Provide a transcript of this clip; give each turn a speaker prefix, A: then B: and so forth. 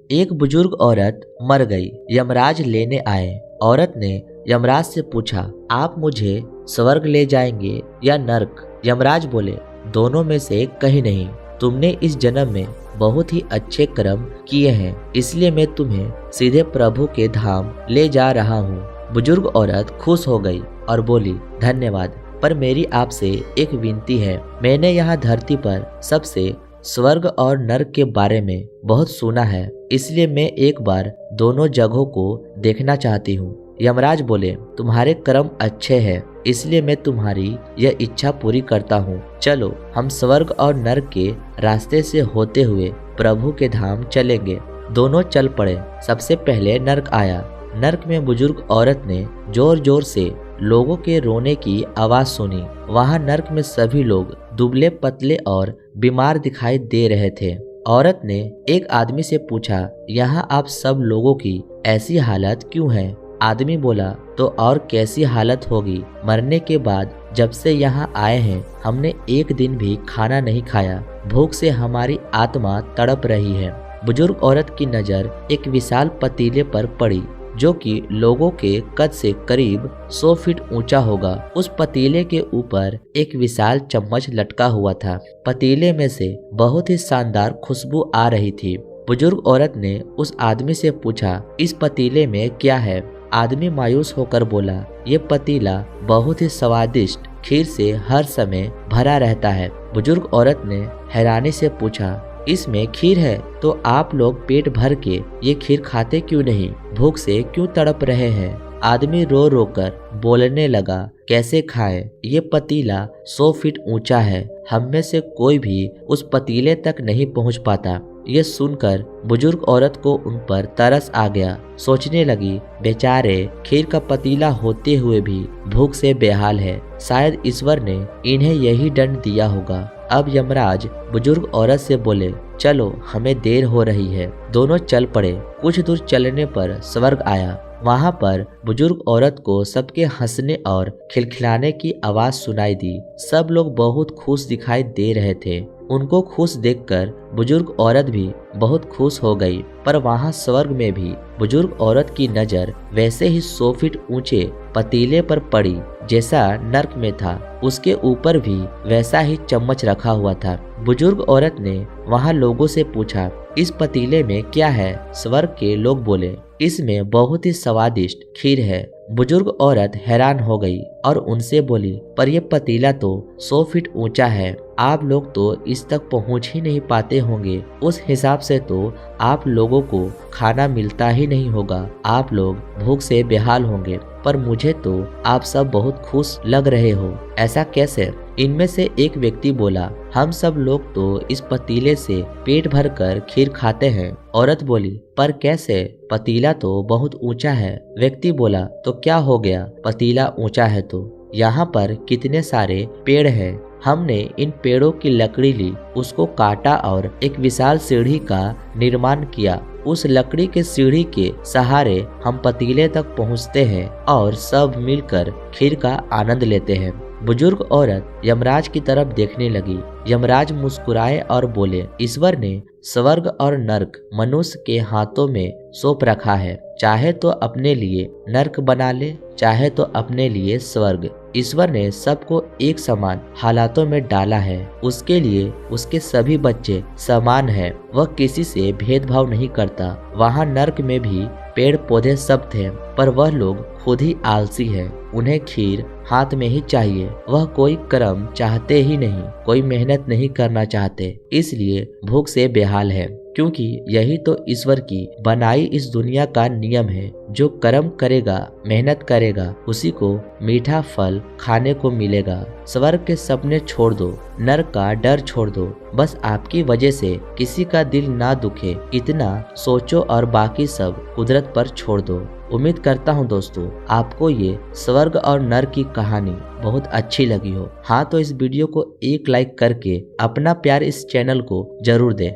A: एक बुजुर्ग औरत मर गई। यमराज लेने आए। औरत ने यमराज से पूछा, आप मुझे स्वर्ग ले जाएंगे या नर्क? यमराज बोले, दोनों में से कहीं नहीं। तुमने इस जन्म में बहुत ही अच्छे कर्म किए हैं, इसलिए मैं तुम्हें सीधे प्रभु के धाम ले जा रहा हूँ। बुजुर्ग औरत खुश हो गई और बोली, धन्यवाद, पर मेरी आपसे एक विनती है। मैंने यहाँ धरती पर सबसे स्वर्ग और नर्क के बारे में बहुत सुना है, इसलिए मैं एक बार दोनों जगहों को देखना चाहती हूँ। यमराज बोले, तुम्हारे कर्म अच्छे हैं, इसलिए मैं तुम्हारी यह इच्छा पूरी करता हूँ। चलो हम स्वर्ग और नर्क के रास्ते से होते हुए प्रभु के धाम चलेंगे। दोनों चल पड़े। सबसे पहले नर्क आया। नर्क में बुजुर्ग औरत ने जोर जोर से लोगों के रोने की आवाज सुनी। वहाँ नर्क में सभी लोग दुबले पतले और बीमार दिखाई दे रहे थे। औरत ने एक आदमी से पूछा, यहाँ आप सब लोगों की ऐसी हालत क्यों है? आदमी बोला, तो और कैसी हालत होगी? मरने के बाद जब से यहाँ आए हैं हमने एक दिन भी खाना नहीं खाया। भूख से हमारी आत्मा तड़प रही है। बुजुर्ग औरत की नजर एक विशाल पतीले पर पड़ी जो कि लोगों के कद से करीब 100 फीट ऊंचा होगा। उस पतीले के ऊपर एक विशाल चम्मच लटका हुआ था। पतीले में से बहुत ही शानदार खुशबू आ रही थी। बुजुर्ग औरत ने उस आदमी से पूछा, इस पतीले में क्या है? आदमी मायूस होकर बोला, ये पतीला बहुत ही स्वादिष्ट खीर से हर समय भरा रहता है। बुजुर्ग औरत ने हैरानी से पूछा, इसमें खीर है तो आप लोग पेट भर के ये खीर खाते क्यों नहीं? भूख से क्यों तड़प रहे हैं? आदमी रो रो कर बोलने लगा, कैसे खाएं? ये पतीला 100 फीट ऊंचा है, हम में से कोई भी उस पतीले तक नहीं पहुंच पाता। ये सुनकर बुजुर्ग औरत को उन पर तरस आ गया। सोचने लगी, बेचारे खीर का पतीला होते हुए भी भूख से बेहाल है। शायद ईश्वर ने इन्हें यही दंड दिया होगा। अब यमराज बुजुर्ग औरत से बोले, चलो हमें देर हो रही है। दोनों चल पड़े। कुछ दूर चलने पर स्वर्ग आया। वहाँ पर बुजुर्ग औरत को सबके हंसने और खिलखिलाने की आवाज सुनाई दी। सब लोग बहुत खुश दिखाई दे रहे थे। उनको खुश देखकर बुजुर्ग औरत भी बहुत खुश हो गई। पर वहाँ स्वर्ग में भी बुजुर्ग औरत की नजर वैसे ही 100 फीट ऊंचे पतीले पर पड़ी जैसा नर्क में था। उसके ऊपर भी वैसा ही चम्मच रखा हुआ था। बुजुर्ग औरत ने वहाँ लोगों से पूछा, इस पतीले में क्या है? स्वर्ग के लोग बोले, इसमें बहुत ही स्वादिष्ट खीर है। बुजुर्ग औरत हैरान हो गई और उनसे बोली, पर यह पतीला तो 100 फीट ऊंचा है, आप लोग तो इस तक पहुंच ही नहीं पाते होंगे। उस हिसाब से तो आप लोगों को खाना मिलता ही नहीं होगा। आप लोग भूख से बेहाल होंगे। पर मुझे तो आप सब बहुत खुश लग रहे हो, ऐसा कैसे? इनमें से एक व्यक्ति बोला, हम सब लोग तो इस पतीले से पेट भर कर खीर खाते हैं। औरत बोली, पर कैसे? पतीला तो बहुत ऊंचा है। व्यक्ति बोला, तो क्या हो गया? पतीला ऊंचा है तो यहाँ पर कितने सारे पेड़ हैं। हमने इन पेड़ों की लकड़ी ली, उसको काटा और एक विशाल सीढ़ी का निर्माण किया। उस लकड़ी के सीढ़ी के सहारे हम पतीले तक पहुँचते हैं और सब मिलकर खीर का आनंद लेते हैं। बुजुर्ग औरत यमराज की तरफ देखने लगी। यमराज मुस्कुराए और बोले, ईश्वर ने स्वर्ग और नर्क मनुष्य के हाथों में सौंप रखा है। चाहे तो अपने लिए नर्क बना ले, चाहे तो अपने लिए स्वर्ग। ईश्वर ने सबको एक समान हालातों में डाला है। उसके लिए उसके सभी बच्चे समान हैं। वह किसी से भेदभाव नहीं करता। वहाँ नर्क में भी पेड़ पौधे सब थे, पर वह लोग खुद ही आलसी हैं। उन्हें खीर हाथ में ही चाहिए। वह कोई कर्म चाहते ही नहीं, कोई मेहनत नहीं करना चाहते, इसलिए भूख से बेहाल है। क्योंकि यही तो ईश्वर की बनाई इस दुनिया का नियम है। जो कर्म करेगा, मेहनत करेगा, उसी को मीठा फल खाने को मिलेगा। स्वर्ग के सपने छोड़ दो, नर्क का डर छोड़ दो। बस आपकी वजह से किसी का दिल ना दुखे, इतना सोचो और बाकी सब कुदरत पर छोड़ दो। उम्मीद करता हूँ दोस्तों आपको ये स्वर्ग और नर्क की कहानी बहुत अच्छी लगी हो। हाँ तो इस वीडियो को एक लाइक करके अपना प्यार इस चैनल को जरूर दें।